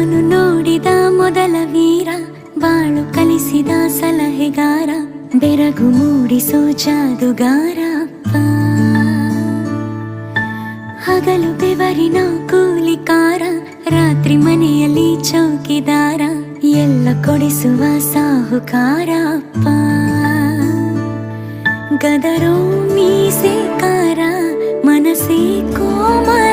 ನಾನು ನೋಡಿದ ಮೊದಲ ವೀರ, ಬಾಳು ಕಲಿಸಿದ ಸಲಹೆಗಾರ, ಬೆರಗು ಮೂಡಿಸೋ ಜಾದುಗಾರ ಅಪ್ಪ. ಹಗಲು ಬೆವರಿನ ಕೂಲಿಕಾರ, ರಾತ್ರಿ ಮನೆಯಲ್ಲಿ ಚೌಕಿದಾರ, ಎಲ್ಲ ಕೊಡಿಸುವ ಸಾಹುಕಾರ ಅಪ್ಪ. ಗದರೋ ಮೀಸೆಕಾರ, ಮನಸ್ಸೇ ಕೋಮಲ